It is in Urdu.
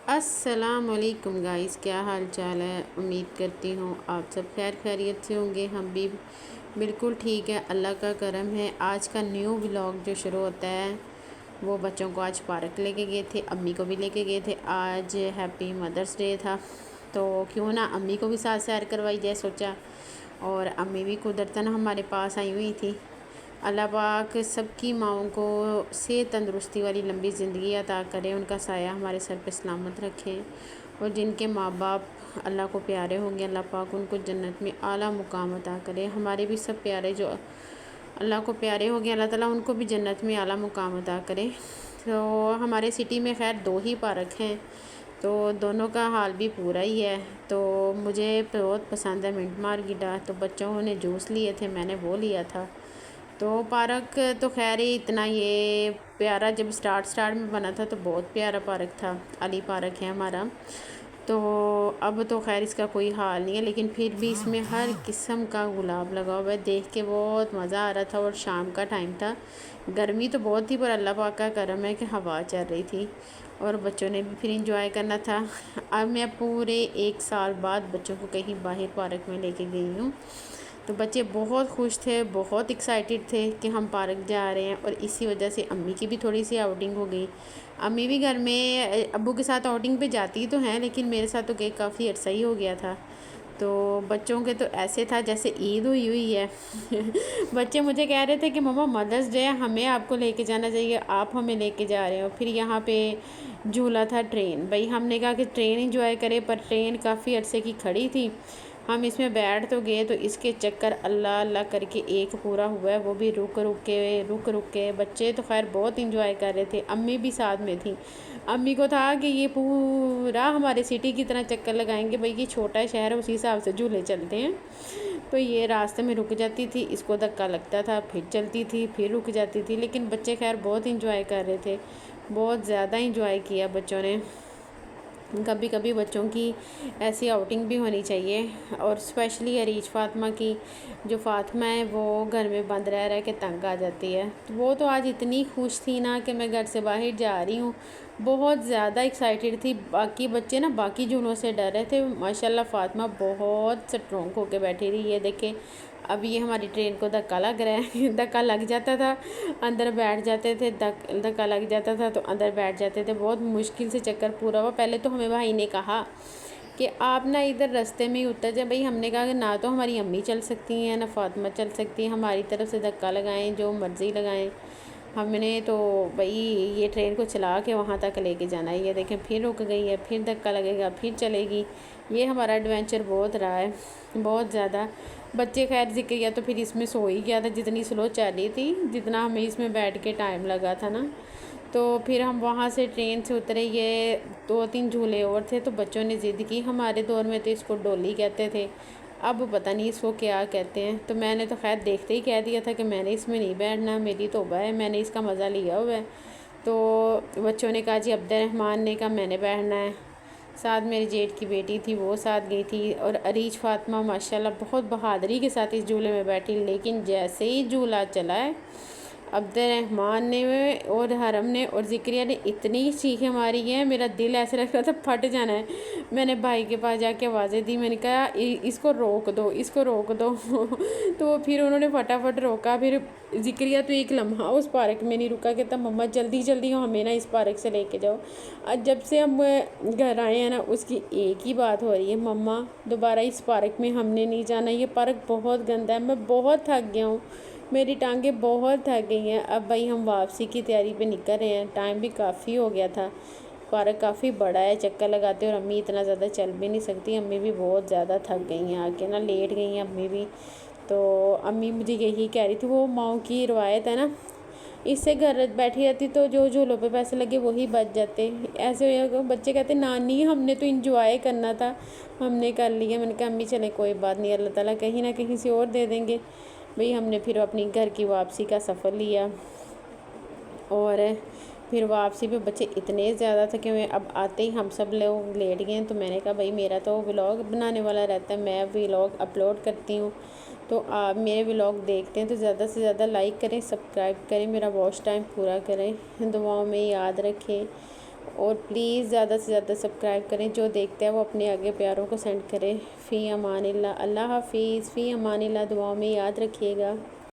السلام علیکم گائز، کیا حال چال ہے؟ امید کرتی ہوں آپ سب خیر خیریت سے ہوں گے۔ ہم بھی بالکل ٹھیک ہے، اللہ کا کرم ہے۔ آج کا نیو ولاگ جو شروع ہوتا ہے وہ بچوں کو آج پارک لے کے گئے تھے، امی کو بھی لے کے گئے تھے۔ آج ہیپی مدرس ڈے تھا تو کیوں نہ امی کو بھی ساتھ سیر کروائی جائے، سوچا۔ اور امی بھی قدرتاً ہمارے پاس آئی ہوئی تھی۔ اللہ پاک سب کی ماؤں کو صحت تندرستی والی لمبی زندگی عطا کرے، ان کا سایہ ہمارے سر پہ سلامت رکھے، اور جن کے ماں باپ اللہ کو پیارے ہوں گے اللہ پاک ان کو جنت میں اعلیٰ مقام عطا کرے۔ ہمارے بھی سب پیارے جو اللہ کو پیارے ہوں گے اللہ تعالیٰ ان کو بھی جنت میں اعلیٰ مقام عطا کرے۔ تو ہمارے سٹی میں خیر 2 ہی پارک ہیں، تو دونوں کا حال بھی پورا ہی ہے۔ تو مجھے بہت پسند ہے منٹ مارگیٹا، تو بچوں نے جوس لیے تھے، میں نے وہ لیا تھا۔ تو پارک تو خیر ہی اتنا یہ پیارا، جب سٹارٹ میں بنا تھا تو بہت پیارا پارک تھا۔ علی پارک ہے ہمارا، تو اب تو خیر اس کا کوئی حال نہیں ہے، لیکن پھر بھی اس میں ہر قسم کا گلاب لگا ہوا ہے، دیکھ کے بہت مزہ آ رہا تھا۔ اور شام کا ٹائم تھا، گرمی تو بہت تھی پر اللہ پاک کا کرم ہے کہ ہوا چل رہی تھی، اور بچوں نے بھی پھر انجوائے کرنا تھا۔ اب میں پورے 1 سال بعد بچوں کو کہیں باہر پارک میں لے کے گئی ہوں، تو بچے بہت خوش تھے، بہت ایکسائٹیڈ تھے کہ ہم پارک جا رہے ہیں، اور اسی وجہ سے امی کی بھی تھوڑی سی آؤٹنگ ہو گئی۔ امی بھی گھر میں ابو کے ساتھ آؤٹنگ پہ جاتی تو ہیں، لیکن میرے ساتھ تو کافی عرصہ ہی ہو گیا تھا۔ تو بچوں کے تو ایسے تھا جیسے عید ہوئی ہے۔ بچے مجھے کہہ رہے تھے کہ مما مدرس ڈے ہمیں آپ کو لے کے جانا چاہیے، آپ ہمیں لے کے جا رہے ہو۔ پھر یہاں پہ جھولا تھا ٹرین، بھائی ہم نے کہا کہ ٹرین انجوائے کرے، پر ٹرین کافی عرصے کی کھڑی تھی۔ ہم اس میں بیٹھ تو گئے، تو اس کے چکر اللہ اللہ کر کے ایک پورا ہوا ہے، وہ بھی رک کے۔ بچے تو خیر بہت انجوائے کر رہے تھے، امی بھی ساتھ میں تھیں۔ امی کو تھا کہ یہ پورا ہمارے سٹی کی طرح چکر لگائیں گے، بھائی یہ چھوٹا شہر ہے اسی حساب سے جھولے چلتے ہیں۔ تو یہ راستے میں رک جاتی تھی، اس کو دھکا لگتا تھا، پھر چلتی تھی، پھر رک جاتی تھی، لیکن بچے خیر بہت انجوائے کر رہے تھے، بہت زیادہ انجوائے کیا بچوں نے۔ کبھی کبھی بچوں کی ایسی آؤٹنگ بھی ہونی چاہیے، اور اسپیشلی عریج فاطمہ کی، جو فاطمہ ہے وہ گھر میں بند رہ کے تنگ آ جاتی ہے۔ وہ تو آج اتنی خوش تھی نا کہ میں گھر سے باہر جا رہی ہوں، بہت زیادہ ایکسائٹیڈ تھی۔ باقی بچے نا باقی جھولوں سے ڈر رہے تھے، ماشاءاللہ فاطمہ بہت سٹرونگ ہو کے بیٹھی رہی ہے۔ دیکھیں اب یہ ہماری ٹرین کو دھکا لگ رہا ہے، دھکا لگ جاتا تھا اندر بیٹھ جاتے تھے، دھکا لگ جاتا تھا تو اندر بیٹھ جاتے تھے، بہت مشکل سے چکر پورا ہوا۔ پہلے تو ہمیں بھائی نے کہا کہ آپ نا ادھر رستے میں ہی اتر جائیں، بھائی ہم نے کہا کہ نہ تو ہماری امی چل سکتی ہیں نہ فاطمہ چل سکتی ہیں، ہماری طرف سے دھکا لگائیں جو مرضی لگائیں، ہم نے تو بھائی یہ ٹرین کو چلا کے وہاں تک لے کے جانا ہے۔ یہ دیکھیں پھر رک گئی ہے، پھر دھکا لگے گا، پھر چلے گی۔ یہ ہمارا ایڈونچر بہت رہا ہے، بہت زیادہ۔ بچے خیر ذکریہ تو پھر اس میں سو ہی گیا تھا، جتنی سلو چل رہی تھی، جتنا ہمیں اس میں بیٹھ کے ٹائم لگا تھا نا۔ تو پھر ہم وہاں سے ٹرین سے اترے، یہ 2-3 جھولے اور تھے، تو بچوں نے ضد کی، ہمارے دور میں تو اس کو ڈولی کہتے تھے، اب پتہ نہیں اس کو کیا کہتے ہیں۔ تو میں نے تو خیر دیکھتے ہی کہہ دیا تھا کہ میں نے اس میں نہیں بیٹھنا، میری توبہ ہے، میں نے اس کا مزہ لیا ہوا ہے۔ تو بچوں نے کہا جی، عبد الرحمن نے کہا میں نے بیٹھنا ہے، ساتھ میری جیٹ کی بیٹی تھی وہ ساتھ گئی تھی، اور عریج فاطمہ ماشاءاللہ بہت بہادری کے ساتھ اس جھولے میں بیٹھی، لیکن جیسے ہی جھولا چلا ہے عبد الرحمن نے اور حرم نے اور ذکریہ نے اتنی چیخیں ماری ہیں، میرا دل ایسے لگ رہا تھا پھٹ جانا ہے۔ میں نے بھائی کے پاس جا کے آوازیں دی، میں نے کہا اس کو روک دو، اس کو روک دو۔ تو پھر انہوں نے فٹافٹ روکا۔ پھر ذکریہ تو ایک لمحہ اس پارک میں نہیں رکا، کہتا مما جلدی جلدی ہمیں نا اس پارک سے لے کے جاؤ۔ جب سے ہم گھر آئے ہیں نا، اس کی ایک ہی بات ہو رہی ہے، مما دوبارہ اس پارک میں ہم نے نہیں جانا، یہ پارک بہت گندا ہے، میں بہت تھک گیا ہوں، میری ٹانگیں بہت تھک گئی ہیں۔ اب بھائی ہم واپسی کی تیاری پہ نکل رہے ہیں، ٹائم بھی کافی ہو گیا تھا، پارک کافی بڑا ہے چکر لگاتے، اور امی اتنا زیادہ چل بھی نہیں سکتی، امی بھی بہت زیادہ تھک گئی ہیں، آ کے نا لیٹ گئی ہیں امی بھی۔ تو امی مجھے یہی کہہ رہی تھی، وہ ماؤں کی روایت ہے نا، اس سے گھر بیٹھی رہتی تو جو جھولوں پہ پیسے لگے وہی بچ جاتے۔ ایسے بچے کہتے نانی ہم نے تو انجوائے کرنا تھا، ہم نے کر لیا۔ میں نے کہا امی چلیں کوئی بات نہیں، اللہ تعالیٰ کہیں نہ کہیں سے اور دے دیں گے۔ بھئی ہم نے پھر اپنی گھر کی واپسی کا سفر لیا، اور پھر واپسی پہ بچے اتنے زیادہ تھے کہ اب آتے ہی ہم سب لوگ لیٹ گئے، تو میں نے کہا بھائی میرا تو ولاگ بنانے والا رہتا ہے، میں ولاگ اپلوڈ کرتی ہوں، تو آپ میرے ولاگ دیکھتے ہیں تو زیادہ سے زیادہ لائک کریں، سبسکرائب کریں، میرا واچ ٹائم پورا کریں، دعاؤں میں یاد رکھیں، اور پلیز زیادہ سے زیادہ سبسکرائب کریں، جو دیکھتا ہے وہ اپنے آگے پیاروں کو سینڈ کرے۔ فی امان اللہ، اللہ حافظ، فی امان اللہ، دعاؤں میں یاد رکھیے گا۔